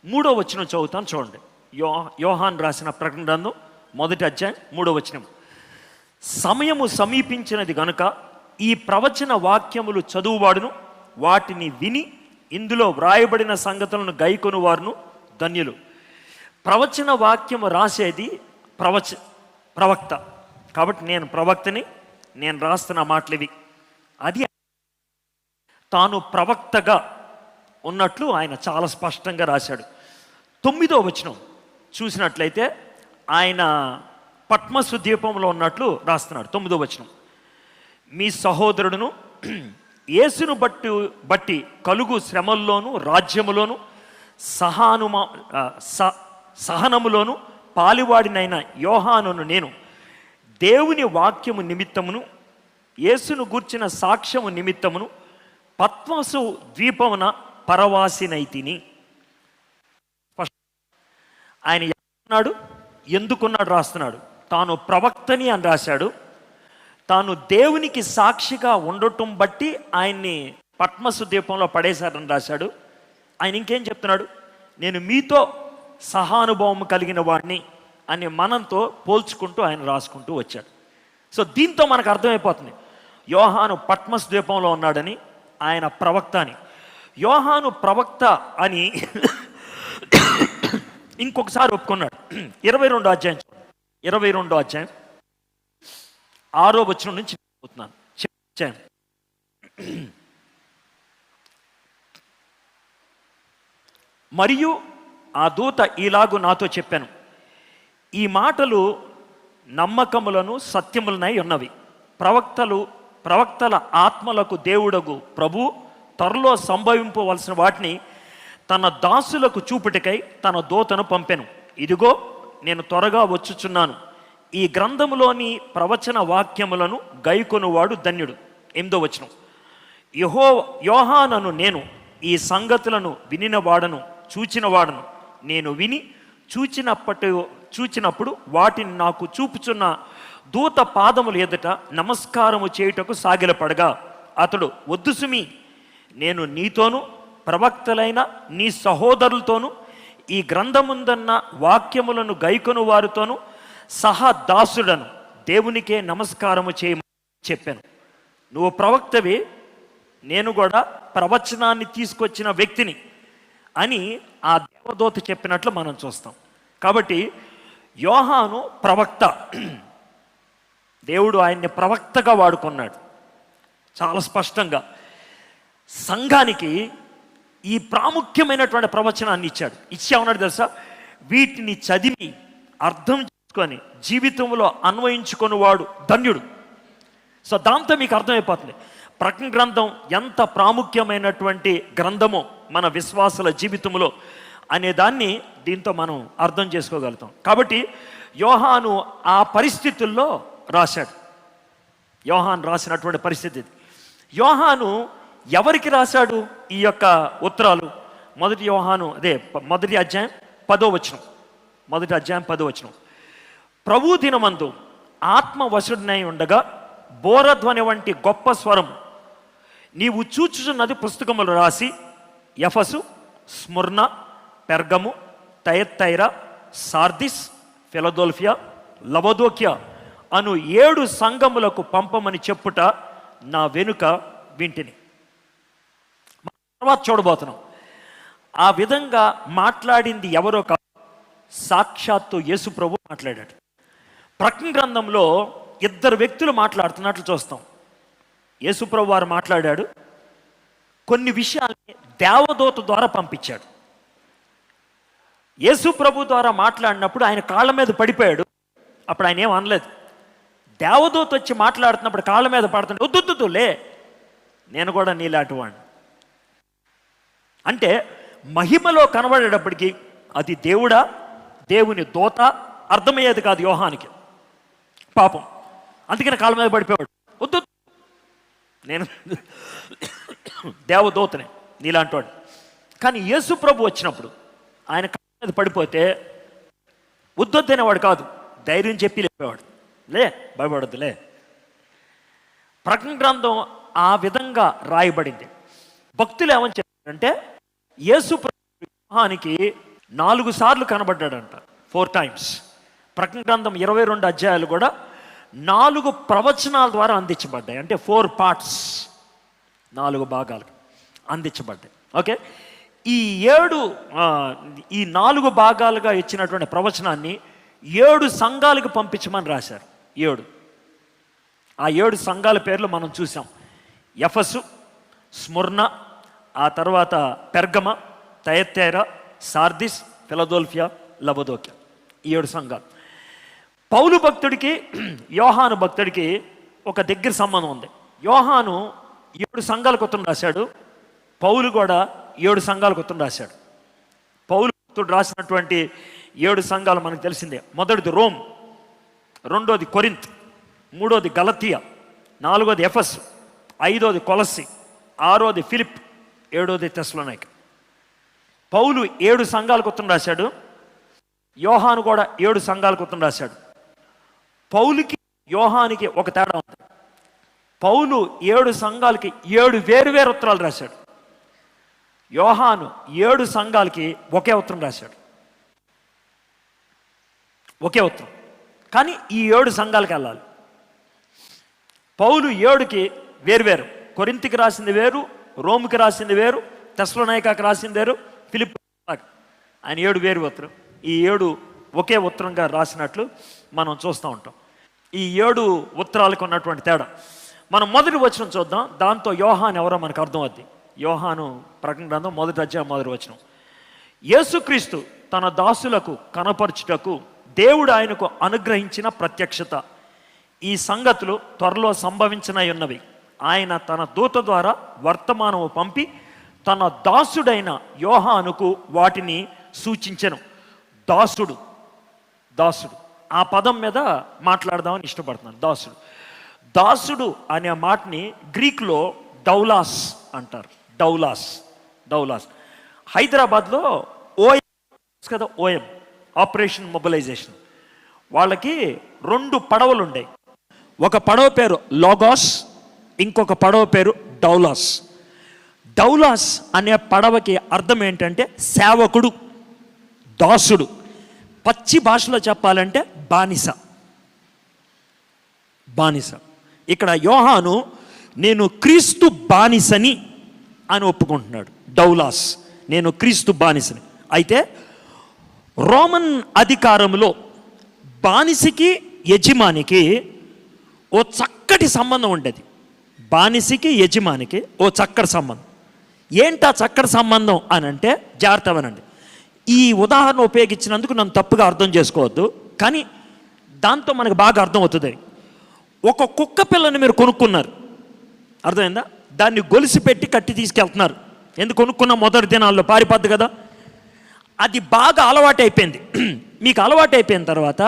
3వ వచనం చదువుతాను చూడండి. యోహాన్ రాసిన ప్రకటన గ్రంథం 1వ అధ్యాయం 3వ వచనం. సమయము సమీపించినది గనుక ఈ ప్రవచన వాక్యములు చదువువాడును వాటిని విని ఇందులో వ్రాయబడిన సంగతులను గైకొను వారును ధన్యులు. ప్రవచన వాక్యము రాసేది ప్రవక్త. కాబట్టి నేను ప్రవక్తని, నేను రాస్తున్న మాటలు ఇవి. అది తాను ప్రవక్తగా ఉన్నట్లు ఆయన చాలా స్పష్టంగా రాశాడు. 9వ వచనం చూసినట్లయితే ఆయన పట్మసు ద్వీపంలో ఉన్నట్లు రాస్తున్నాడు. 9వ వచనం, మీ సహోదరుడును యేసును బట్టి కలుగు శ్రమల్లోను రాజ్యములోను సహనములోను పాలివాడినైన యోహానును నేను దేవుని వాక్యము నిమిత్తమును యేసును గూర్చిన సాక్ష్యము నిమిత్తమును పద్మసు ద్వీపమున పరవాసినైతిని. ఆయన ఏమన్నాడు, ఎందుకున్నాడు రాస్తున్నాడు. తాను ప్రవక్తని అని రాశాడు. తాను దేవునికి సాక్షిగా ఉండటం బట్టి ఆయన్ని పద్మసు ద్వీపంలో పడేశారని రాశాడు. ఆయన ఇంకేం చెప్తున్నాడు, నేను మీతో సహానుభవం కలిగిన వాడిని అని మనంతో పోల్చుకుంటూ ఆయన రాసుకుంటూ వచ్చాడు. సో దీంతో మనకు అర్థమైపోతుంది యోహాను పద్మసు ద్వీపంలో ఉన్నాడని, ఆయన ప్రవక్త అని. యోహాను ప్రవక్త అని ఇంకొకసారి ఒప్పుకున్నాడు. 22వ అధ్యాయం 22వ అధ్యాయం 6వ వచనం నుంచి చెప్తున్నాను. మరియు ఆ దూత ఇలాగు నాతో చెప్పాను, ఈ మాటలు నమ్మకములను సత్యములనై ఉన్నవి. ప్రవక్తల ఆత్మలకు దేవుడగు ప్రభు త్వరలో సంభవింపవలసిన వాటిని తన దాసులకు చూపుటకై తన దూతను పంపెను. ఇదిగో నేను త్వరగా వచ్చుచున్నాను. ఈ గ్రంథములోని ప్రవచన వాక్యములను గైకొనువాడు ధన్యుడు. 8వ వచనం, యోహానను నేను ఈ సంగతులను వినినవాడను చూచినవాడను. నేను విని చూచినప్పుడు వాటిని నాకు చూపుచున్న దూత పాదములు ఎదుట నమస్కారము చేయుటకు సాగిలపడగా అతడు, వద్దు సుమి, నేను నీతోనూ ప్రవక్తలైన నీ సహోదరులతోనూ ఈ గ్రంథముందన్న వాక్యములను గైకొను వారితోనూ సహా దాసుడను, దేవునికే నమస్కారము చేయమని చెప్పాను. నువ్వు ప్రవక్తవి, నేను కూడా ప్రవచనాన్ని తీసుకొచ్చిన వ్యక్తిని అని ఆ దేవదూత చెప్పినట్లు మనం చూస్తాం. కాబట్టి యోహాను ప్రవక్త, దేవుడు ఆయన్ని ప్రవక్తగా వాడుకున్నాడు. చాలా స్పష్టంగా సంఘానికి ఈ ప్రాముఖ్యమైనటువంటి ప్రవచనాన్ని ఇచ్చామన్నాడు తెలుసా. వీటిని చదివి అర్థం చేసుకొని జీవితంలో అన్వయించుకొని వాడు ధన్యుడు. సో దాంతో మీకు అర్థమైపోతుంది ప్రకటన గ్రంథం ఎంత ప్రాముఖ్యమైనటువంటి గ్రంథమో మన విశ్వాసుల జీవితంలో అనే దాన్ని దీంతో మనం అర్థం చేసుకోగలుగుతాం. కాబట్టి యోహాను ఆ పరిస్థితుల్లో రాశాడు. యోహాను రాసినటువంటి పరిస్థితి. యోహాను ఎవరికి రాశాడు ఈ యొక్క ఉత్తరాలు? మొదటి అధ్యాయం 10వ వచనం. మొదటి అధ్యాయం 10వ వచనం, ప్రభు దినమందు ఆత్మవశుడినై ఉండగా బోరధ్వని వంటి గొప్ప స్వరం నీవు చూచుచున్నది పుస్తకములు రాసి ఎఫసు, స్ముర్న, పెర్గము, తయత్తైరా, సార్దిస్, ఫిలదెల్ఫియా, లవదోకియా అను 7 సంఘములకు పంపమని చెప్పుట నా వెనుక వింటిని. తర్వాత చూడబోతున్నాం. ఆ విధంగా మాట్లాడింది ఎవరో కాదు, సాక్షాత్తు యేసు ప్రభు మాట్లాడాడు. ప్రకటన గ్రంథంలో 2 వ్యక్తులు మాట్లాడుతున్నట్లు చూస్తాం. యేసు ప్రభు వారు మాట్లాడాడు, కొన్ని విషయాల్ని దేవదూత ద్వారా పంపించాడు. యేసు ప్రభు ద్వారా మాట్లాడినప్పుడు ఆయన కాళ్ళ మీద పడిపోయాడు. అప్పుడు ఆయన ఏం అనలేదు. దేవదూత వచ్చి మాట్లాడుతున్నప్పుడు కాళ్ళ మీద పడుతుంటే వద్దు లే, నేను కూడా నీలాంటి వాడిని అంటే మహిమలో కనబడేటప్పటికీ అది దేవుడా దేవుని దూత అర్థమయ్యేది కాదు యోహానికి. పాపం అందుకని కాళ్ళ మీద పడిపోయాడు. వద్దు, నేను దేవదూతనే నీలాంటి వాడు. కానీ యేసు ప్రభు వచ్చినప్పుడు ఆయన కాళ్ళ మీద పడిపోతే వద్దొద్దనేవాడు కాదు, ధైర్యం చెప్పి లేపేవాడు. లే, భయపడద్దులే. ప్రకటన గ్రంథం ఆ విధంగా రాయబడింది. భక్తులు ఏమని చెప్పారంటే యేసు ప్రభుకి 4 సార్లు కనబడ్డాడంట, 4 టైమ్స్. ప్రకటన గ్రంథం 22 అధ్యాయాలు కూడా 4 ప్రవచనాల ద్వారా అందించబడ్డాయి. అంటే 4 పార్ట్స్, 4 భాగాలు అందించబడ్డాయి. ఓకే, ఈ 4 భాగాలుగా ఇచ్చినటువంటి ప్రవచనాన్ని 7 సంఘాలకు పంపించమని రాశారు. 7 ఆ 7 సంఘాల పేర్లు మనం చూసాం. ఎఫెసు, స్ముర్న, ఆ తర్వాత పెర్గమ, తయత్తైర, సార్దిస్, ఫిలదెల్ఫియా, లవొదోకియ. ఈ 7 సంఘాలు. పౌలు భక్తుడికి యోహాను భక్తుడికి ఒక దగ్గర సంబంధం ఉంది. యోహాను 7 సంఘాలకు ఉత్తరం రాశాడు, పౌలు కూడా 7 సంఘాలకు ఉత్తరం రాశాడు. పౌలు భక్తుడు రాసినటువంటి 7 సంఘాలు మనకు తెలిసిందే. మొదటిది రోమ్, రెండోది కొరింత్, మూడోది గలతీయ, నాలుగోది ఎఫెసు, ఐదోది కొలస్సి, ఆరోది ఫిలిప్, ఏడోది తెస్సలోనిక. పౌలు 7 సంఘాలకు ఉత్తరం రాశాడు, యోహాను కూడా 7 సంఘాలకు ఉత్తరం రాశాడు. పౌలుకి యోహానికి ఒక తేడా ఉంది. పౌలు 7 సంఘాలకి 7 వేరు ఉత్తరాలు రాశాడు. యోహాను 7 సంఘాలకి ఒకే ఉత్తరం రాశాడు, ఒకే ఉత్తరం. కానీ ఈ 7 సంఘాలకు వెళ్ళాలి. పౌలు 7కి వేరు, కొరింథీకి రాసింది వేరు, రోముకి రాసింది వేరు, తెస్సలోనికకి రాసింది వేరు, ఫిలిప్, ఆయన 7 వేరు ఉత్తరం. ఈ 7 ఒకే ఉత్తరంగా రాసినట్లు మనం చూస్తూ ఉంటాం. ఈ 7 ఉత్తరాలకు ఉన్నటువంటి తేడా. మనం మొదటి వచనం చూద్దాం, దాంతో యోహాను ఎవరో మనకు అర్థం అవుద్ది. యోహాను ప్రకటన గ్రంథం 1వ అధ్యాయం 1వ వచనం. యేసుక్రీస్తు తన దాసులకు కనపరచుటకు దేవుడు ఆయనకు అనుగ్రహించిన ప్రత్యక్షత. ఈ సంగతులు త్వరలో సంభవించనై ఉన్నవి. ఆయన తన దూత ద్వారా వర్తమానము పంపి తన దాసుడైన యోహానుకు వాటిని సూచించెను. దాసుడు, ఆ పదం మీద మాట్లాడదామని ఇష్టపడుతున్నాను. దాసుడు అనే మాటని గ్రీక్లో డౌలాస్ అంటారు. డౌలాస్. హైదరాబాద్లో ఓఎం కదా, ఓఎం ఆపరేషన్ మొబిలైజేషన్, వాళ్ళకి 2 పడవలు ఉండేవి. ఒక పడవ పేరు లోగాస్, ఇంకొక పడవ పేరు డౌలాస్. డౌలాస్ అనే పడవకి అర్థం ఏంటంటే సేవకుడు, దాసుడు. పచ్చి భాషలో చెప్పాలంటే బానిస. ఇక్కడ యోహాను నేను క్రీస్తు బానిసని అని ఒప్పుకుంటున్నాడు. డౌలాస్, నేను క్రీస్తు బానిసని. అయితే రోమన్ అధికారంలో బానిసకి యజమానికి ఓ చక్కటి సంబంధం ఉండేది. బానిసకి యజమానికి ఓ చక్కటి సంబంధం. ఏంటా చక్కటి సంబంధం అని అంటే, జాగ్రత్త వినండి. ఈ ఉదాహరణ ఉపయోగించినందుకు నన్ను తప్పుగా అర్థం చేసుకోవద్దు, కానీ దాంతో మనకు బాగా అర్థమవుతుంది. ఒక కుక్క పిల్లని మీరు కొనుక్కున్నారు, అర్థమైందా? దాన్ని గొలుసు పెట్టి కట్టి తీసుకెళ్తున్నారు. ఎందుకు కొనుక్కున్న మొదటి దినాల్లో పారిపోద్దు కదా. అది బాగా అలవాటు అయిపోయింది. మీకు అలవాటు అయిపోయిన తర్వాత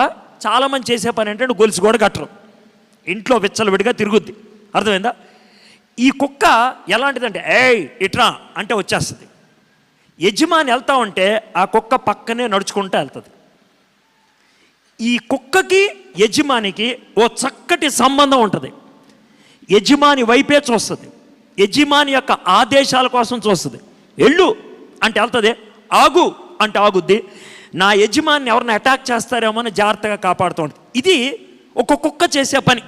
చాలామంది చేసే పని ఏంటంటే గొలుసు కూడా కట్టరు, ఇంట్లో విచ్చలవిడిగా తిరుగుద్ది. అర్థమైందా? ఈ కుక్క ఎలాంటిదంటే ఏయ్ ఇట్రా అంటే వచ్చేస్తుంది. యజమాని వెళ్తా ఉంటే ఆ కుక్క పక్కనే నడుచుకుంటూ వెళ్తుంది. ఈ కుక్కకి యజమానికి ఓ చక్కటి సంబంధం ఉంటుంది. యజమాని వైపే చూస్తుంది, యజమాని యొక్క ఆదేశాల కోసం చూస్తుంది. వెళ్ళు అంటే వెళ్తుంది, ఆగు అంటే ఆగుద్ది. నా యజమాని ఎవరిని అటాక్ చేస్తారేమో అని జాగ్రత్తగా కాపాడుతూ ఉంటుంది. ఇది ఒక కుక్క చేసే పని.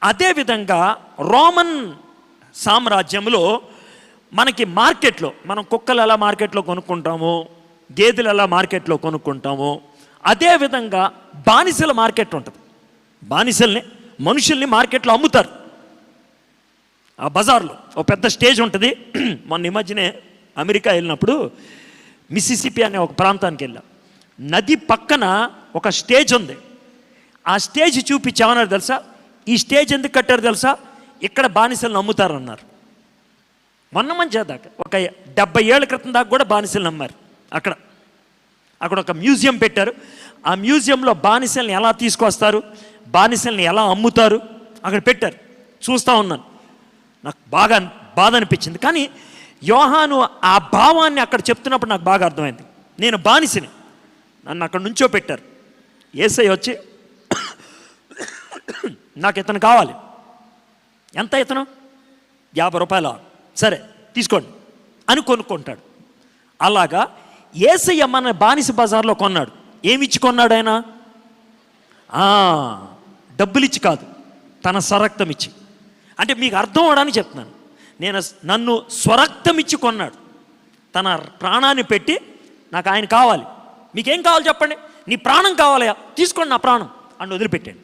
అదేవిధంగా రోమన్ సామ్రాజ్యంలో మనకి మార్కెట్లో, మనం కుక్కలు ఎలా మార్కెట్లో కొనుక్కుంటాము, గేదెలు ఎలా మార్కెట్లో కొనుక్కుంటాము, అదేవిధంగా బానిసల మార్కెట్ ఉంటుంది. మనుషుల్ని మార్కెట్లో అమ్ముతారు. ఆ బజార్లో ఒక పెద్ద స్టేజ్ ఉంటుంది. మొన్న ఈ మధ్యనే అమెరికా వెళ్ళినప్పుడు మిసిసిపి అనే ఒక ప్రాంతానికి వెళ్ళాం. నది పక్కన ఒక స్టేజ్ ఉంది. ఆ స్టేజ్ చూపించామన్నారు తెలుసా? ఈ స్టేజ్ ఎందుకు కట్టారు తెలుసా? ఇక్కడ బానిసలను అమ్ముతారన్నారు. మొన్న మంచి దాకా ఒక 70 ఏళ్ల క్రితం దాకా కూడా బానిసలను అమ్మారు. అక్కడ ఒక మ్యూజియం పెట్టారు. ఆ మ్యూజియంలో బానిసల్ని ఎలా తీసుకొస్తారు, బానిసల్ని ఎలా అమ్ముతారు అక్కడ పెట్టారు. చూస్తూ ఉన్నాను, నాకు బాగా బాధ అనిపించింది. కానీ యోహాను ఆ భావాన్ని అక్కడ చెప్తున్నప్పుడు నాకు బాగా అర్థమైంది. నేను బానిసని, నన్ను అక్కడ నుంచో పెట్టారు. యేసయ్య వచ్చి నాకు ఇతను కావాలి, ఎంత ఇతను? 50 రూపాయలు, సరే తీసుకోండి అని కొనుక్కుంటాడు. అలాగా యేసయ్య మన బానిస బజార్లో కొన్నాడు. ఏమిచ్చి కొన్నాడు ఆయన? డబ్బులు ఇచ్చి కాదు, తన స్వరక్తం ఇచ్చి. అంటే మీకు అర్థం అవడానికి చెప్తున్నాను. నన్ను స్వరక్తం ఇచ్చి కొన్నాడు. తన ప్రాణాన్ని పెట్టి, నాకు ఆయన కావాలి, మీకేం కావాలి చెప్పండి, నీ ప్రాణం కావాలయా, తీసుకోండి నా ప్రాణం అని వదిలిపెట్టాను.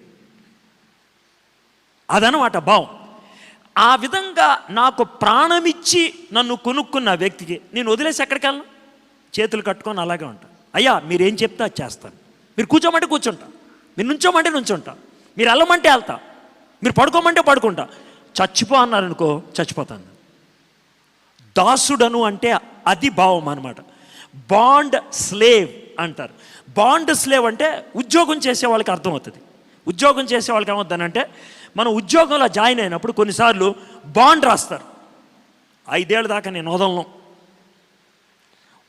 అదనమాట భావం. ఆ విధంగా నాకు ప్రాణమిచ్చి నన్ను కొనుక్కున్న వ్యక్తికి నేను వదిలేసి ఎక్కడికి వెళ్ళను? చేతులు కట్టుకొని అలాగే ఉంటా. అయ్యా మీరేం చెప్తే అది చేస్తాను. మీరు కూర్చోమంటే కూర్చుంటా, మీరు నుంచోమంటే నుంచుంటా, మీరు వెళ్ళమంటే వెళ్తా, మీరు పడుకోమంటే పడుకుంటా. చచ్చిపో అన్నారనుకో చచ్చిపోతాను. దాసుడను అంటే అది భావం అన్నమాట. బాండ్ స్లేవ్ అంటారు. బాండ్ స్లేవ్ అంటే ఉద్యోగం చేసే వాళ్ళకి అర్థమవుతుంది. ఉద్యోగం చేసే వాళ్ళకి ఏమవుతుందంటే, మనం ఉద్యోగంలో జాయిన్ అయినప్పుడు కొన్నిసార్లు బాండ్ రాస్తారు, 5 ఏళ్ళ దాకా నేను వదలను.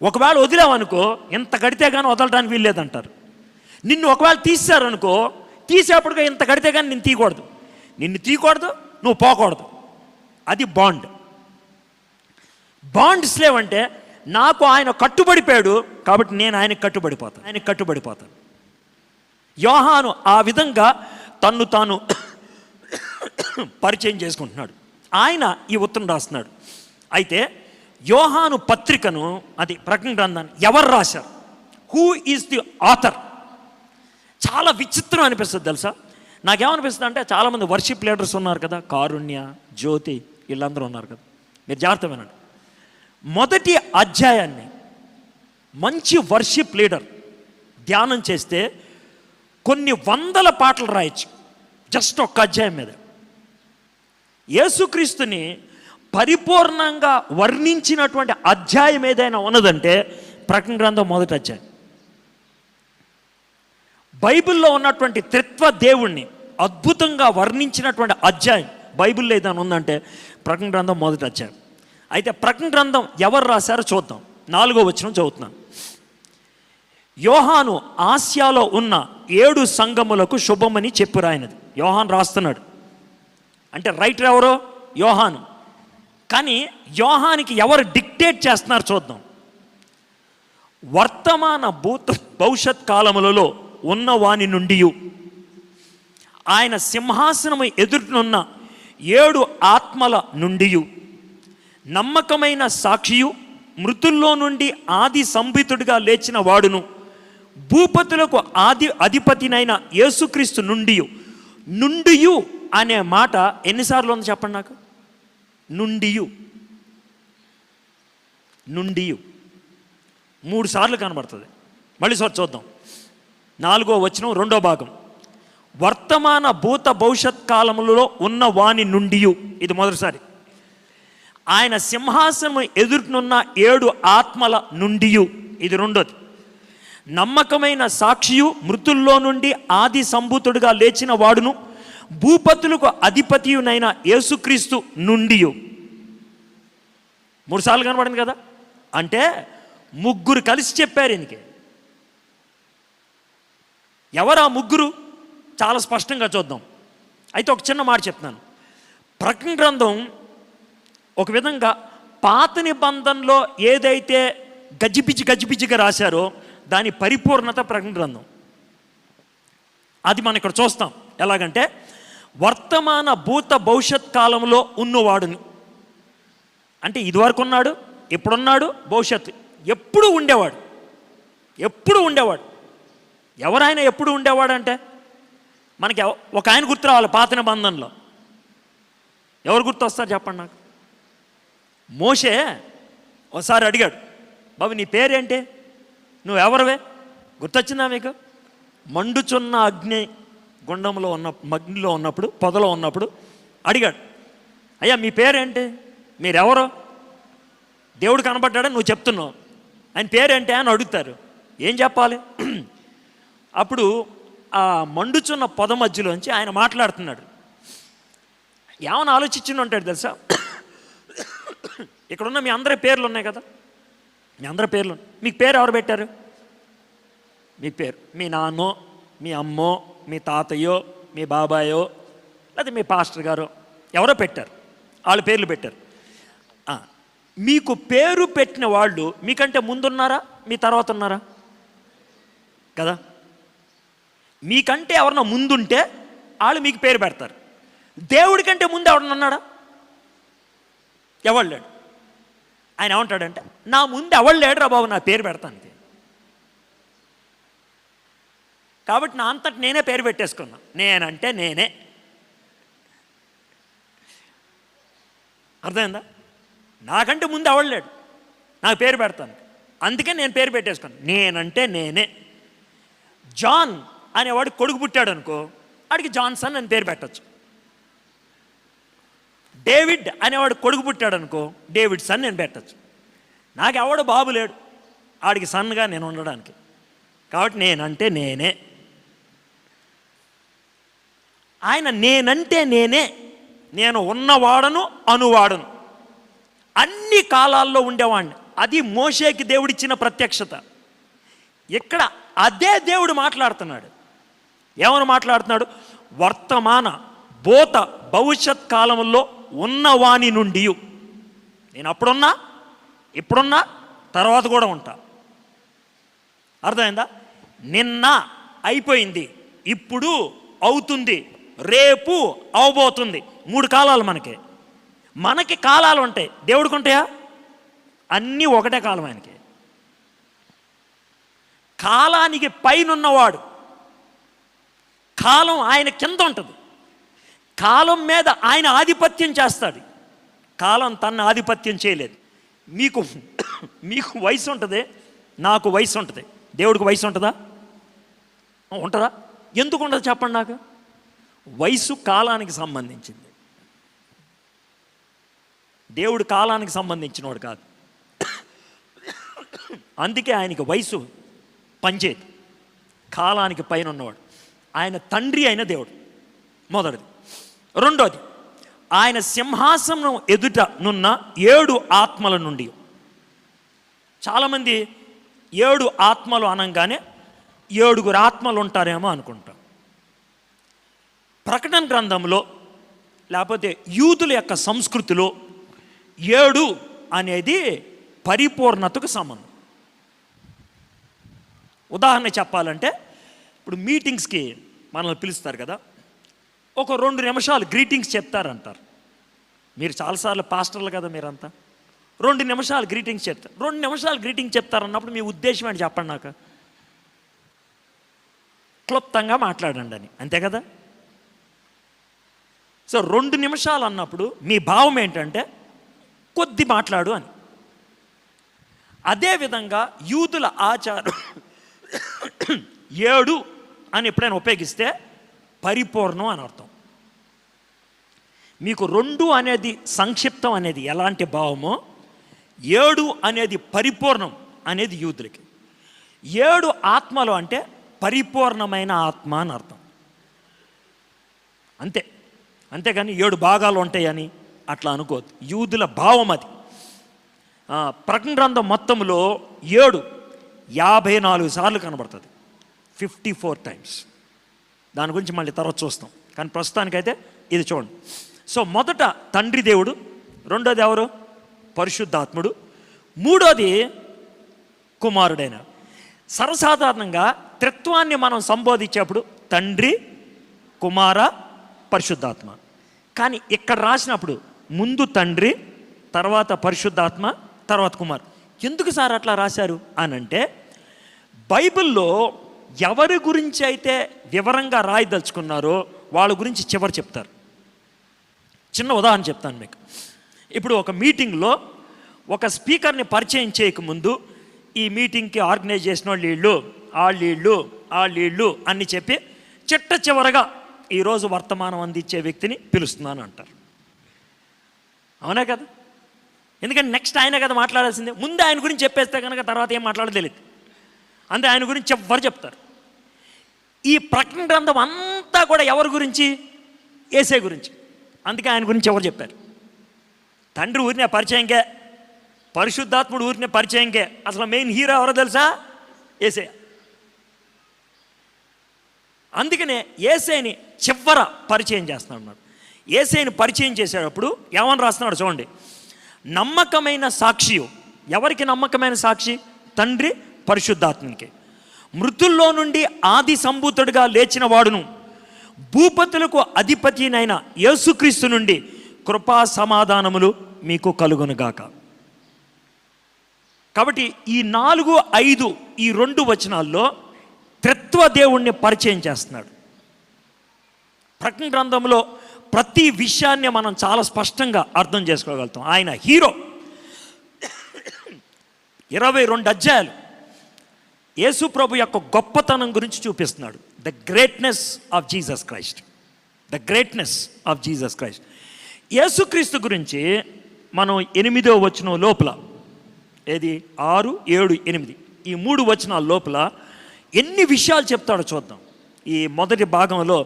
ఒకవేళ వదిలేవనుకో, ఇంత కడితే కానీ వదలడానికి వీల్లేదంటారు. నిన్ను ఒకవేళ తీసారనుకో, తీసేపటిగా ఇంత కడితే కానీ నిన్ను తీయకూడదు, నిన్ను తీయకూడదు, నువ్వు పోకూడదు. అది బాండ్. బాండ్ స్లేవ్ అంటే నాకు ఆయన కట్టుబడిపోయాడు కాబట్టి నేను ఆయనకు కట్టుబడిపోతాను. యోహాను ఆ విధంగా తన్ను తాను పరిచయం చేసుకుంటున్నాడు. ఆయన ఈ ఉత్తరం రాస్తున్నాడు. అయితే యోహాను పత్రికను, అది ప్రకటన గ్రంథాన్ని ఎవరు రాశారు? Who is the author? చాలా విచిత్రం అనిపిస్తుంది తెలుసా. నాకేమనిపిస్తుంది అంటే, చాలామంది వర్షిప్ లీడర్స్ ఉన్నారు కదా, కారుణ్య, జ్యోతి, వీళ్ళందరూ ఉన్నారు కదా, మీరు జాగ్రత్త వినండి. మొదటి అధ్యాయాన్ని మంచి వర్షిప్ లీడర్ ధ్యానం చేస్తే కొన్ని వందల పాటలు రాయొచ్చు జస్ట్ ఒక్క అధ్యాయం మీద. యేసుక్రీస్తుని పరిపూర్ణంగా వర్ణించినటువంటి అధ్యాయం ఏదైనా ఉన్నదంటే ప్రకటన గ్రంథం మొదటి అధ్యాయం. బైబిల్లో ఉన్నటువంటి త్రిత్వ దేవుణ్ణి అద్భుతంగా వర్ణించినటువంటి అధ్యాయం బైబిల్లో ఏదైనా ఉందంటే ప్రకటన గ్రంథం మొదటి అధ్యాయం. అయితే ప్రకటన గ్రంథం ఎవరు రాశారో చూద్దాం. 4వ వచనం చదువుతున్నాను. యోహాను ఆసియాలో ఉన్న 7 సంఘములకు శుభమని చెప్పురాయినది. యోహాను రాస్తున్నాడు అంటే రైటర్ ఎవరో? యోహాను. కానీ యోహానికి ఎవరు డిక్టేట్ చేస్తున్నారు చూద్దాం. వర్తమాన భవిష్యత్ కాలములలో ఉన్న వాని నుండి, ఆయన సింహాసనము ఎదురునున్న 7 ఆత్మల నుండి, నమ్మకమైన సాక్షియు, మృతుల్లో నుండి ఆది సంభితుడిగా లేచిన వాడును, భూపతులకు అధిపతినైన యేసుక్రీస్తు నుండియు అనే మాట ఎన్నిసార్లు ఉంది చెప్పండి నాకు? నుండియు 3 సార్లు కనబడుతుంది. మళ్ళీ చూద్దాం. 4వ వచనం 2వ భాగం. వర్తమాన భవిష్యత్ కాలములలో ఉన్న వాని నుండి, ఇది మొదటిసారి. ఆయన సింహాసనం ఎదురునున్న 7 ఆత్మల నుండి, ఇది రెండోది. నమ్మకమైన సాక్షియు, మృతుల్లో నుండి ఆది సంభూతుడుగా లేచిన వాడును, భూపతులకు అధిపతియునైన యేసుక్రీస్తు నుండి. 3 సార్లు కనబడింది కదా. అంటే 3 కలిసి చెప్పారు ఈయనకి. ఎవరు ఆ 3? చాలా స్పష్టంగా చూద్దాం. అయితే ఒక చిన్న మాట చెప్తున్నాను. ప్రకటన గ్రంథం ఒక విధంగా పాత నిబంధనలో ఏదైతే గజిబిజిగా రాశారో దాని పరిపూర్ణత ప్రకటన గ్రంథం. అది మనం ఇక్కడ చూస్తాం. ఎలాగంటే వర్తమాన భవిష్యత్ కాలంలో ఉన్నవాడుని, అంటే ఇదివరకు ఉన్నాడు, ఇప్పుడున్నాడు, భవిష్యత్తు ఎప్పుడు ఉండేవాడు. ఎవరైనా ఎప్పుడు ఉండేవాడు అంటే మనకి ఒక ఆయన గుర్తు రావాలి. పాత నిబంధనలో ఎవరు గుర్తు వస్తారు చెప్పండి నాకు? మోషే ఒకసారి అడిగాడు, బాబు నీ పేరేంటి, నువ్వెవరివే? గుర్తొచ్చిందా మీకు? మండుచున్న అగ్ని గుండంలో అగ్నిలో ఉన్నప్పుడు, పొదలో ఉన్నప్పుడు అడిగాడు, అయ్యా మీ పేరేంటి, మీరెవరో? దేవుడు కనబడ్డాడా, నువ్వు చెప్తున్నావు, ఆయన పేరేంటి అని అడుగుతారు. ఏం చెప్పాలి? అప్పుడు ఆ మండుచున్న పొద మధ్యలోంచి ఆయన మాట్లాడుతున్నాడు. ఏమని ఆలోచించి ఉంటాడు తెలుసా? ఇక్కడున్న మీ అందరి పేర్లు ఉన్నాయి కదా, మీ అందరి పేర్లు. మీకు పేరు ఎవరు పెట్టారు? మీ పేరు మీ నాన్నో, మీ అమ్మో, మీ తాతయ్యో, మీ బాబాయో, లేదా మీ పాస్టర్ గారో ఎవరో పెట్టారు, వాళ్ళ పేర్లు పెట్టారు. మీకు పేరు పెట్టిన వాళ్ళు మీకంటే ముందున్నారా, మీ తర్వాత ఉన్నారా? కదా. మీకంటే ఎవరన్నా ముందుంటే వాళ్ళు మీకు పేరు పెడతారు. దేవుడి కంటే ముందు ఎవడన్నా ఉన్నాడా? ఎవడు లేడు. ఆయన ఏమంటాడంటే, నా ముందు ఎవడు లేడురా బాబు నా పేరు పెడతానికి. కాబట్టి నా అంతటి నేనే పేరు పెట్టేసుకున్నా. నేనంటే నేనే. అర్థమైందా? నాకంటే ముందు ఎవడు లేడు, నాకు పేరు పెడతాను. అందుకే నేను పేరు పెట్టేసుకున్నాను, నేనంటే నేనే. జాన్ అనేవాడు కొడుకు పుట్టాడు అనుకో, వాడికి జాన్సన్ అని పేరు పెట్టచ్చు. డేవిడ్ అనేవాడు కొడుకు పుట్టాడు అనుకో, డేవిడ్ సన్ నేను పెట్టచ్చు. నాకు ఎవడు బాబు లేడు, వాడికి సన్గా నేను ఉండడానికి. కాబట్టి నేనంటే నేనే. ఆయన నేనంటే నేనే, నేను ఉన్నవాడను అనువాడను, అన్ని కాలాల్లో ఉండేవాడిని. అది మోషేకి దేవుడిచ్చిన ప్రత్యక్షత. ఇక్కడ అదే దేవుడు మాట్లాడుతున్నాడు. ఏమని మాట్లాడుతున్నాడు? వర్తమాన భూత భవిష్యత్ కాలంలో ఉన్నవాని నుండి నేను అప్పుడున్నా, ఇప్పుడున్నా, తర్వాత కూడా ఉంటా. అర్థమైందా? నిన్న అయిపోయింది, ఇప్పుడు అవుతుంది, రేపు అవబోతుంది. 3 కాలాలు మనకి కాలాలు ఉంటాయి. దేవుడికి ఉంటాయా? అన్నీ ఒకటే కాలం ఆయనకి. కాలానికి పైనున్నవాడు, కాలం ఆయన కింద ఉంటుంది. కాలం మీద ఆయన ఆధిపత్యం చేస్తాడు. కాలం తన ఆధిపత్యం చేయలేదు. మీకు వయసు ఉంటుంది, నాకు వయసు ఉంటుంది. దేవుడికి వయసు ఉంటుందా? ఉంటుందా? ఎందుకు ఉండదు చెప్పండి నాకు. వయసు కాలానికి సంబంధించింది. దేవుడు కాలానికి సంబంధించినవాడు కాదు. అందుకే ఆయనకి వయసు పనిచేయదు. కాలానికి పైన ఉన్నవాడు. ఆయన తండ్రి అయిన దేవుడు, మొదటిది. రెండోది, ఆయన సింహాసనం ఎదుట నున్న 7 ఆత్మల నుండి. చాలామంది 7 ఆత్మలు అనగానే 7 ఆత్మలు ఉంటారేమో అనుకుంటాం. ప్రకటన గ్రంథంలో లేకపోతే యూదుల యొక్క సంస్కృతిలో 7 అనేది పరిపూర్ణతకు సంబంధం. ఉదాహరణ చెప్పాలంటే, ఇప్పుడు మీటింగ్స్కి మనల్ని పిలుస్తారు కదా, ఒక 2 నిమిషాలు గ్రీటింగ్స్ చెప్తారంటారు. మీరు చాలాసార్లు పాస్టర్లు కదా మీరంతా. 2 నిమిషాలు గ్రీటింగ్స్ చెప్తారు. 2 నిమిషాలు గ్రీటింగ్ చెప్తారన్నప్పుడు మీ ఉద్దేశం ఏంటి చెప్పండి నాకు. క్లుప్తంగా మాట్లాడండి అని, అంతే కదా. సో 2 నిమిషాలు అన్నప్పుడు మీ భావం ఏంటంటే కొద్ది మాట్లాడు అని. అదేవిధంగా యూదుల ఆచారం 7 అని ఎప్పుడైనా ఉపయోగిస్తే పరిపూర్ణం అని అర్థం. మీకు 2 అనేది సంక్షిప్తం అనేది ఎలాంటి భావమో, 7 అనేది పరిపూర్ణం అనేది యూదులకి. 7 ఆత్మలు అంటే పరిపూర్ణమైన ఆత్మ అని అర్థం. అంతేగాని 7 భాగాలు ఉంటాయని అట్లా అనుకోవద్దు. యూదుల భావం అది. ప్రకటన గ్రంథం మొత్తంలో 7 54 సార్లు కనబడుతుంది, 54 టైమ్స్. దాని గురించి మళ్ళీ తర్వాత చూస్తాం. కానీ ప్రస్తుతానికైతే ఇది చూడండి. సో మొదట తండ్రి దేవుడు, రెండోది ఎవరు? పరిశుద్ధాత్ముడు, మూడోది కుమారుడైన. సర్వసాధారణంగా త్రిత్వాన్ని మనం సంబోధించేప్పుడు తండ్రి, కుమార, పరిశుద్ధాత్మ. కానీ ఇక్కడ రాసినప్పుడు ముందు తండ్రి, తర్వాత పరిశుద్ధాత్మ, తర్వాత కుమార్. ఎందుకు సార్ అట్లా రాశారు అని అంటే, బైబిల్లో ఎవరి గురించి అయితే వివరంగా రాయదలుచుకున్నారో వాళ్ళ గురించి చివరి చెప్తారు. చిన్న ఉదాహరణ చెప్తాను మీకు. ఇప్పుడు ఒక మీటింగ్లో ఒక స్పీకర్ని పరిచయం చేయకముందు ఈ మీటింగ్కి ఆర్గనైజ్ చేసిన వాళ్ళు అన్ని చెప్పి చిట్ట చివరగా ఈరోజు వర్తమానం అందించే వ్యక్తిని పిలుస్తున్నాను అంటారు. అవునా కదా? ఎందుకంటే నెక్స్ట్ ఆయన కదా మాట్లాడాల్సిందే. ముందు ఆయన గురించి చెప్పేస్తే కనుక తర్వాత ఏం మాట్లాడో తెలియదు. అంతే ఆయన గురించి ఎవరు చెప్తారు. ఈ ప్రకటన గ్రంథం అంతా కూడా ఎవరి గురించి? యేసే గురించి. అందుకే ఆయన గురించి ఎవరు చెప్పారు? తండ్రి ఊరినే పరిచయంకే, పరిశుద్ధాత్ముడు ఊరినే పరిచయంకే. అసలు మెయిన్ హీరో ఎవరో తెలుసా? యేసే. అందుకనే యేసేని చివర పరిచయం చేస్తున్నాడు. యేసేని పరిచయం చేసేటప్పుడు ఏమని రాస్తున్నాడు చూడండి. నమ్మకమైన సాక్షియు. ఎవరికి నమ్మకమైన సాక్షి? తండ్రి పరిశుద్ధాత్మనికి. మృతుల్లో నుండి ఆది సంభూతుడిగా లేచిన వాడును, భూపతులకు అధిపతినైన యేసుక్రీస్తు నుండి కృపా సమాధానములు మీకు కలుగునుగాక. కాబట్టి ఈ 4, 5 ఈ 2 వచనాల్లో త్రిత్వ దేవుణ్ణి పరిచయం చేస్తున్నాడు. ప్రకటన గ్రంథంలో ప్రతి విషయాన్ని మనం చాలా స్పష్టంగా అర్థం చేసుకోగలుగుతాం. ఆయన హీరో. 22 అధ్యాయాలు యేసు ప్రభు యొక్క గొప్పతనం గురించి చూపిస్తున్నాడు. The greatness of Jesus Christ. The greatness of Jesus Christ. యేసుక్రీస్తు గురించి మనం 8వ వచనం లోపల, ఏది 6, 7, 8 ఈ 3 వచనాల లోపల ఎన్ని విషయాలు చెప్తాడో చూద్దాం. ఈ మొదటి భాగంలో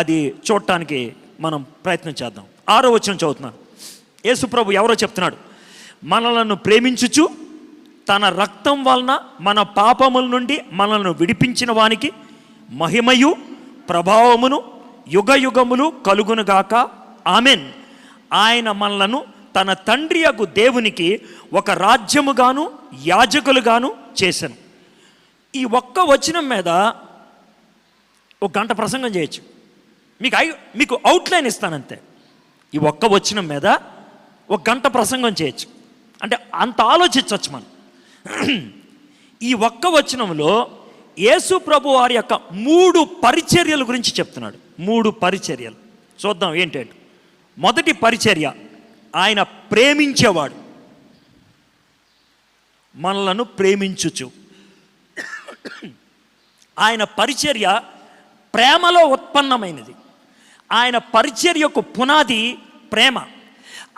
అది చూడటానికి మనం ప్రయత్నం చేద్దాం. 6వ వచనం చదువుతున్నాను. యేసు ప్రభు ఎవరో చెప్తున్నాడు. మనలను ప్రేమించుచు తన రక్తం వలన మన పాపముల నుండి మనల్ని విడిపించిన వానికి మహిమయు ప్రభావమును యుగ యుగములు కలుగునుగాక. ఆమెన్. ఆయన మనలను తన తండ్రి యగు దేవునికి ఒక రాజ్యముగాను యాజకులుగాను చేశాను. ఈ ఒక్క వచనం మీద 1 గంట ప్రసంగం చేయొచ్చు. మీకు అవుట్లైన్ ఇస్తానంతే. ఈ ఒక్క వచనం మీద 1 గంట ప్రసంగం చేయొచ్చు. అంటే అంత ఆలోచించవచ్చు మనం. ఈ ఒక్క వచనంలో యేసు ప్రభు వారి యొక్క 3 పరిచర్యల గురించి చెప్తున్నాడు. 3 పరిచర్యలు చూద్దాం ఏంటంటే. మొదటి పరిచర్య, ఆయన ప్రేమించేవాడు. మనలను ప్రేమించుచు. ఆయన పరిచర్య ప్రేమలో ఉత్పన్నమైనది. ఆయన పరిచర్యకు పునాది ప్రేమ.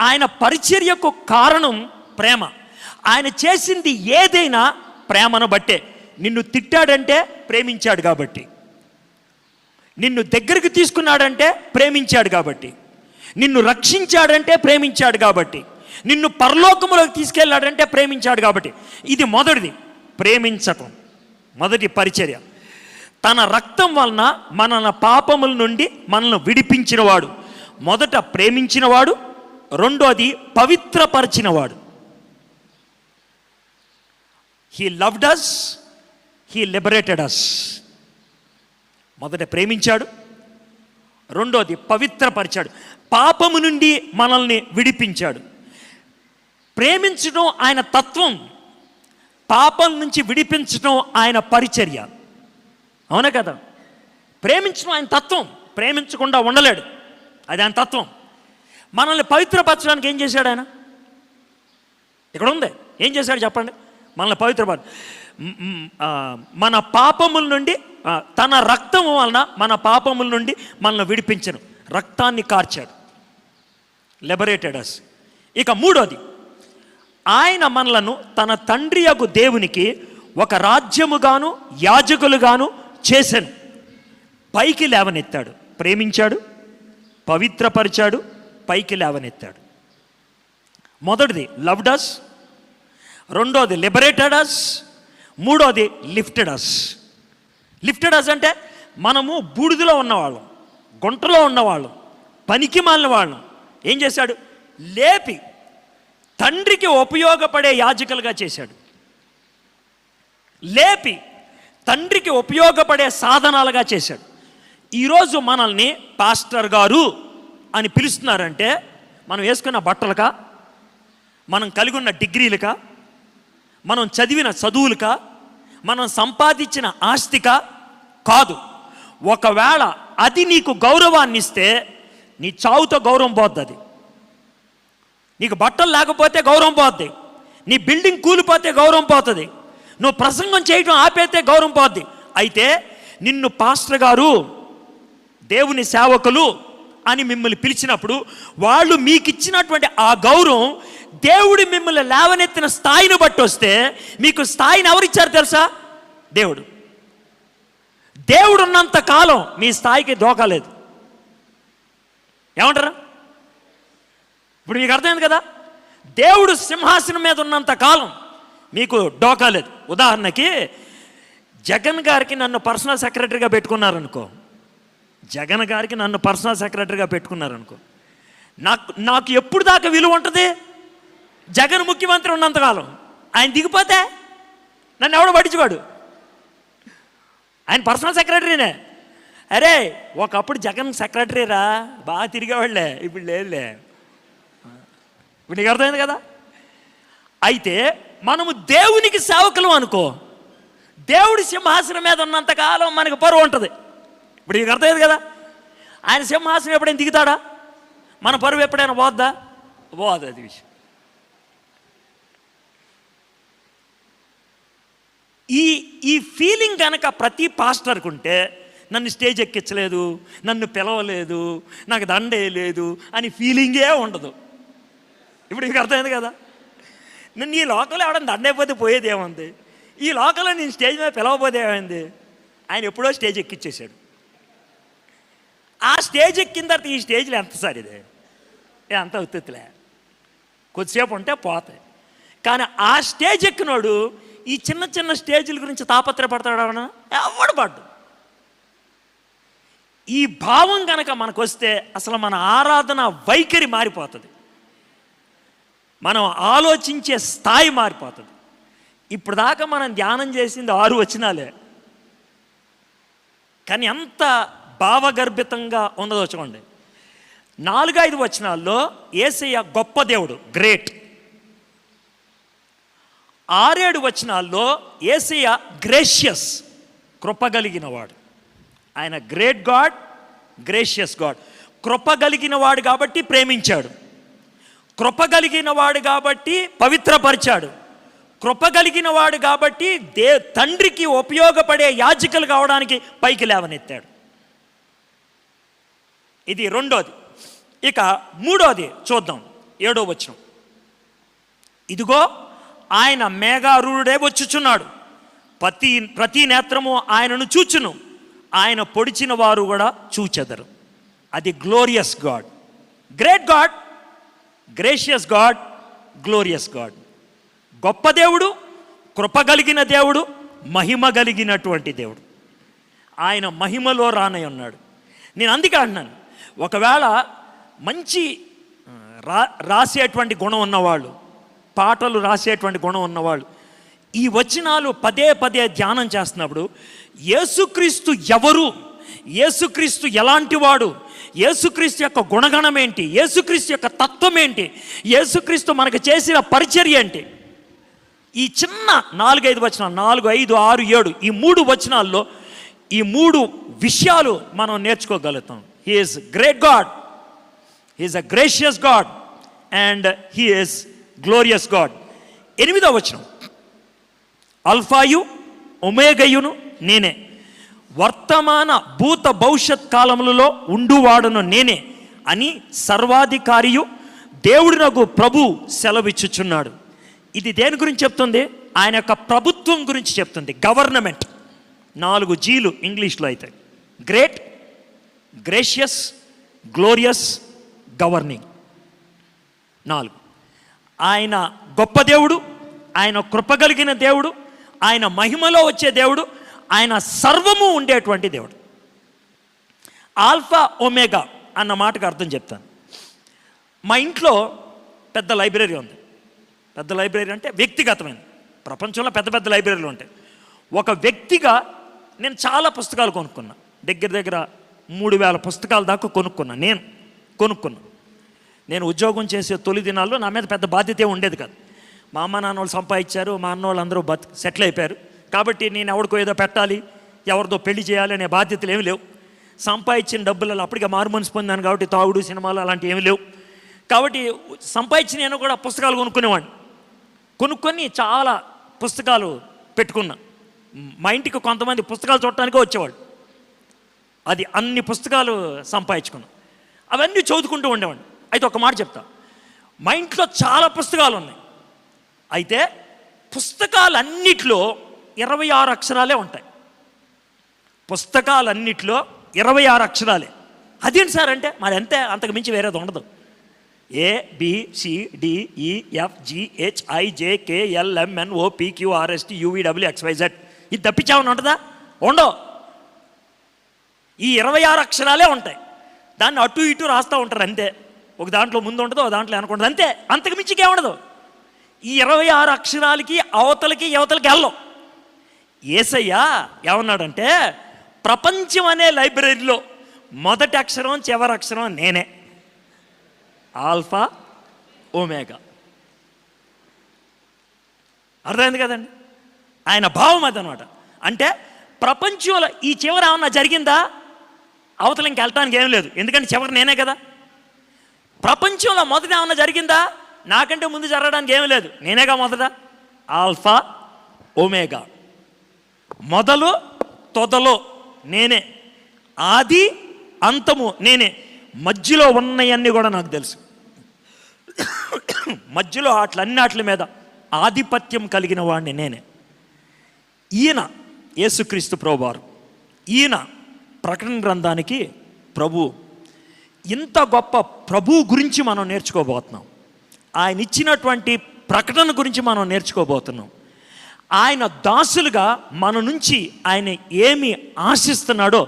ఆయన పరిచర్యకు కారణం ప్రేమ. ఆయన చేసింది ఏదైనా ప్రేమను బట్టే. నిన్ను తిట్టాడంటే ప్రేమించాడు కాబట్టి, నిన్ను దగ్గరికి తీసుకున్నాడంటే ప్రేమించాడు కాబట్టి, నిన్ను రక్షించాడంటే ప్రేమించాడు కాబట్టి, నిన్ను పరలోకములోకి తీసుకెళ్ళాడంటే ప్రేమించాడు కాబట్టి. ఇది మొదటిది, ప్రేమించటం. మొదటి పరిచర్య. తన రక్తం వలన మన పాపముల నుండి మనల్ని విడిపించినవాడు. మొదట ప్రేమించినవాడు, రెండోది పవిత్రపరిచినవాడు. He loved us, he liberated us. మొదట ప్రేమించాడు, రెండోది పవిత్రపరిచాడు, పాపము నుండి మనల్ని విడిపించాడు. ప్రేమించడం ఆయన తత్వం, పాపం నుంచి విడిపించడం ఆయన పరిచర్య. అవునా కదా? ప్రేమించడం ఆయన తత్వం, ప్రేమించకుండా ఉండలేడు, అది ఆయన తత్వం. మనల్ని పవిత్రపరచడానికి ఏం చేశాడు ఆయన? ఇక్కడ ఉంది. ఏం చేశాడు చెప్పండి? మనల్ని పవిత్రపరచ, మన పాపముల నుండి, తన రక్తం వలన మన పాపముల నుండి మనల్ని విడిపించను, రక్తాన్ని కార్చాడు, లిబరేటెడ్ us. ఇక మూడోది, ఆయన మనలను తన తండ్రి యగు దేవునికి ఒక రాజ్యముగాను యాజకులుగాను చేశాను. పైకి లేవనెత్తాడు. ప్రేమించాడు, పవిత్రపరిచాడు, పైకి లేవనెత్తాడు. మొదటిది లవ్డ్ us, రెండోది లిబరేటెడ్ us, మూడోది లిఫ్టెడ్ us. లిఫ్టెడ్ us అంటే మనము బూడిదలో ఉన్నవాళ్ళం, గుంటలో ఉన్నవాళ్ళం, పనికి మాలిన వాళ్ళం. ఏం చేశాడు? లేపి తండ్రికి ఉపయోగపడే యాజకులుగా చేశాడు. లేపి తండ్రికి ఉపయోగపడే సాధనాలుగా చేశాడు. ఈరోజు మనల్ని పాస్టర్ గారు అని పిలుస్తున్నారంటే మనం వేసుకున్న బట్టలకా, మనం కలిగి ఉన్న డిగ్రీలకా, మనం చదివిన చదువులకా, మనం సంపాదించిన ఆస్తికా? కాదు. ఒకవేళ అది నీకు గౌరవాన్ని ఇస్తే నీ చావుతో గౌరవం పోద్ది. నీకు బట్టలు లేకపోతే గౌరవం పోద్ది, నీ బిల్డింగ్ కూలిపోతే గౌరవం పోతుంది, నువ్వు ప్రసంగం చేయడం ఆపేస్తే గౌరవం పోద్ది. అయితే నిన్ను పాస్టర్ గారు, దేవుని సేవకులు అని మిమ్మల్ని పిలిచినప్పుడు వాళ్ళు మీకు ఇచ్చినటువంటి ఆ గౌరవం దేవుడు మిమ్మల్ని లేవనెత్తిన స్థాయిని బట్టి వస్తే, మీకు స్థాయిని ఎవరిచ్చారు తెలుసా? దేవుడు. దేవుడు ఉన్నంత కాలం మీ స్థాయికి దోకాలేదు. ఏమంటారా? ఇప్పుడు మీకు అర్థమైంది కదా? దేవుడు సింహాసనం మీద ఉన్నంత కాలం మీకు డోకాలేదు. ఉదాహరణకి జగన్ గారికి నన్ను పర్సనల్ సెక్రటరీగా పెట్టుకున్నారనుకో, జగన్ గారికి నన్ను పర్సనల్ సెక్రటరీగా పెట్టుకున్నారనుకో, నాకు ఎప్పుడు దాకా విలువ ఉంటుంది? జగన్ ముఖ్యమంత్రి ఉన్నంతకాలం. ఆయన దిగిపోతే నన్ను ఎవడు పట్టించుకోడు. ఆయన పర్సనల్ సెక్రటరీనే. అరే ఒకప్పుడు జగన్ సెక్రటరీరా, బాగా తిరిగేవాళ్ళే, ఇప్పుడు లేదులే. ఇప్పుడు నీకు అర్థమైంది కదా. అయితే మనము దేవునికి సేవకులం అనుకో, దేవుడి సింహాసనం మీద ఉన్నంతకాలం మనకు పరువు ఉంటుంది. ఇప్పుడు నీకు అర్థమైంది కదా. ఆయన సింహాసనం ఎప్పుడైనా దిగుతాడా? మన పరువు ఎప్పుడైనా పోద్దా? పోదు. అది విషయం. ఈ ఫీలింగ్ కనుక ప్రతి పాస్టర్కి ఉంటే, నన్ను స్టేజ్ ఎక్కించలేదు, నన్ను పిలవలేదు, నాకు దండేయలేదు అని ఫీలింగే ఉండదు. ఇప్పుడు నీకు అర్థమైంది కదా. నన్ను ఈ లోకంలో ఎవడన్నా దండైపోతే పోయేది ఏముంది? ఈ లోకంలో నేను స్టేజ్ మీద పిలవపోతే ఏమైంది? ఆయన ఎప్పుడో స్టేజ్ ఎక్కించేశాడు. ఆ స్టేజ్ ఎక్కిన తర్వాత ఈ స్టేజ్లో ఎంత సార్ ఇది అంత ఉత్తులే, కొద్దిసేపు ఉంటే పోతాయి. కానీ ఆ స్టేజ్ ఎక్కినోడు ఈ చిన్న చిన్న స్టేజ్ల గురించి తాపత్రయపడతాడు అన్న ఎవడు పడ్డు. ఈ భావం కనుక మనకు వస్తే అసలు మన ఆరాధన వైఖరి మారిపోతుంది, మనం ఆలోచించే స్థాయి మారిపోతుంది. ఇప్పుడు దాకా మనం ధ్యానం చేసింది 6 వచనాలే, కానీ ఎంత భావగర్భితంగా ఉన్నదో చూడండి. 4-5 వచనాల్లో యేసయ్య గొప్ప దేవుడు, గ్రేట్. 6-7 వచనాల్లో యేసయ్య గ్రేషియస్, కృపగలిగిన వాడు. ఆయన గ్రేట్ గాడ్, గ్రేషియస్ గాడ్. కృపగలిగిన వాడు కాబట్టి ప్రేమించాడు, కృపగలిగిన వాడు కాబట్టి పవిత్రపరిచాడు, కృపగలిగిన వాడు కాబట్టి తండ్రికి ఉపయోగపడే యాజకులు కావడానికి పైకి లేవనెత్తాడు. ఇది రెండోది. ఇక మూడోది చూద్దాం, 7వ వచనం. ఇదిగో ఆయన మేఘారూఢుడే వచ్చుచున్నాడు, ప్రతి నేత్రము ఆయనను చూచును, ఆయన పొడిచిన వారు కూడా చూచెదరు. అది glorious God, great God, gracious God, glorious God. గొప్ప దేవుడు, కృపగలిగిన దేవుడు, మహిమ కలిగినటువంటి దేవుడు. ఆయన మహిమలో రానై ఉన్నాడు. నేను అందుకే అంటున్నాను, ఒకవేళ మంచి రాసేటువంటి గుణం ఉన్నవాళ్ళు, పాటలు రాసేటువంటి గుణం ఉన్నవాళ్ళు ఈ వచనాలు పదే పదే ధ్యానం చేస్తున్నప్పుడు యేసుక్రీస్తు ఎవరు, యేసుక్రీస్తు ఎలాంటి వాడు, యేసుక్రీస్తు యొక్క గుణగణం ఏంటి, యేసుక్రీస్తు యొక్క తత్వం ఏంటి, యేసుక్రీస్తు మనకు చేసిన పరిచర్య ఏంటి, ఈ చిన్న 4-5 వచనాలు, 4, 5, 6, 7 ఈ 3 వచనాల్లో ఈ 3 విషయాలు మనం నేర్చుకోగలుగుతాం. He is great God, he is a gracious God and he is glorious God. 8వ వచనం, అల్ఫాయు ఒమేగయును నేనే, వర్తమాన భూత భవిష్యత్ కాలములలో ఉండువాడును నేనే అని సర్వాధికారియు దేవుడినగు ప్రభు సెలవిచ్చుచున్నాడు. ఇది దేని గురించి చెప్తుంది? ఆయన యొక్క ప్రభుత్వం గురించి చెప్తుంది. గవర్నమెంట్. 4 Gలు ఇంగ్లీష్లో అయితే, గ్రేట్, గ్రేషియస్, గ్లోరియస్, గవర్నింగ్. 4. ఆయన గొప్ప దేవుడు, ఆయన కృపగలిగిన దేవుడు, ఆయన మహిమలో వచ్చే దేవుడు, ఆయన సర్వము ఉండేటువంటి దేవుడు. ఆల్ఫా ఒమేగా అన్న మాటకు అర్థం చెప్తాను. మా ఇంట్లో పెద్ద లైబ్రరీ ఉంది. పెద్ద లైబ్రరీ అంటే వ్యక్తిగతమైన, ప్రపంచంలో పెద్ద పెద్ద లైబ్రరీలు ఉంటాయి. ఒక వ్యక్తిగా నేను చాలా పుస్తకాలు కొనుక్కున్నా, దగ్గర 3000 పుస్తకాల దాకా కొనుక్కున్నా. నేను ఉద్యోగం చేసే తొలి దినాల్లో నా మీద పెద్ద బాధ్యత ఉండేది కాదు. మా అమ్మ నాన్న వాళ్ళు సంపాదించారు, మా అన్న వాళ్ళు అందరూ సెటిల్ అయిపోయారు. కాబట్టి నేను ఎవరికో ఏదో పెట్టాలి, ఎవరితో పెళ్లి చేయాలి అనే బాధ్యతలు ఏమి లేవు. సంపాదించిన డబ్బులలో అప్పటికే మారు మనసు పొందాను కాబట్టి తాగుడు, సినిమాలు అలాంటివి ఏమి లేవు. కాబట్టి సంపాదించి నేను కూడా పుస్తకాలు కొనుక్కొని చాలా పుస్తకాలు పెట్టుకున్నా. మా ఇంటికి కొంతమంది పుస్తకాలు చూడటానికే వచ్చేవాళ్ళు. అది అన్ని పుస్తకాలు సంపాదించుకున్నా, అవన్నీ చదువుకుంటూ ఉండేవాడిని. అయితే ఒక మాట చెప్తా, మా ఇంట్లో చాలా పుస్తకాలు ఉన్నాయి. అయితే పుస్తకాలన్నిట్లో 26 అక్షరాలే ఉంటాయి. పుస్తకాలన్నిట్లో 26 అక్షరాలే. అదేంటి సార్ అంటే మరి అంతే, అంతకు మించి వేరేది ఉండదు. ABCDEFGHIJKLMNOPQRSTUVWXYZ ఇది తప్పించామని ఉంటుందా? ఉండవు. ఈ 26 అక్షరాలే ఉంటాయి. దాన్ని అటు ఇటు రాస్తూ ఉంటారు అంతే. ఒక దాంట్లో ముందు ఉంటుంది, ఒక దాంట్లో వెనక ఉంటుంది అంతే. అంతకు మించికే ఉండదు. ఈ 26 అక్షరాలకి అవతలకి యువతలకి వెళ్ళం. యేసయ్య ఏమన్నాడంటే, ప్రపంచం అనే లైబ్రరీలో మొదటి అక్షరం చివరి అక్షరం నేనే, ఆల్ఫా ఒమేగా. అర్థమైంది కదండి? ఆయన భావం అదనమాట. అంటే ప్రపంచంలో ఈ చివర ఏమన్నా జరిగిందా, అవతల ఇంకెళ్ళటానికి ఏం లేదు, ఎందుకంటే చివరి నేనే కదా. ప్రపంచంలో మొదట ఏమన్నా జరిగిందా, నాకంటే ముందు జరగడానికి ఏమీ లేదు, నేనేగా మొదట. ఆల్ఫా ఒమేగా, మొదలు తొదలు నేనే, ఆది అంతము నేనే, మధ్యలో ఉన్నవన్నీ కూడా నాకు తెలుసు. మధ్యలో వాటి మీద ఆధిపత్యం కలిగిన వాడిని నేనే. ఈయన యేసుక్రీస్తు ప్రభువారు, ఈయన ప్రకటన గ్రంథానికి ప్రభు. ఇంత గొప్ప ప్రభు గురించి మనం నేర్చుకోబోతున్నాం. ఆయన ఇచ్చినటువంటి ప్రకటన గురించి మనం నేర్చుకోబోతున్నాం. ఆయన దాసులుగా మన నుంచి ఆయన ఏమి ఆశిస్తున్నాడో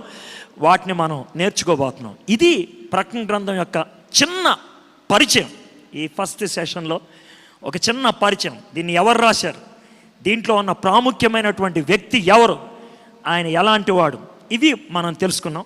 వాటిని మనం నేర్చుకోబోతున్నాం. ఇది ప్రకటన గ్రంథం యొక్క చిన్న పరిచయం. ఈ ఫస్ట్ సెషన్లో ఒక చిన్న పరిచయం. దీన్ని ఎవరు రాశారు, దీంట్లో ఉన్న ప్రాముఖ్యమైనటువంటి వ్యక్తి ఎవరు, ఆయన ఎలాంటి వాడు, ఇవి మనం తెలుసుకున్నాం.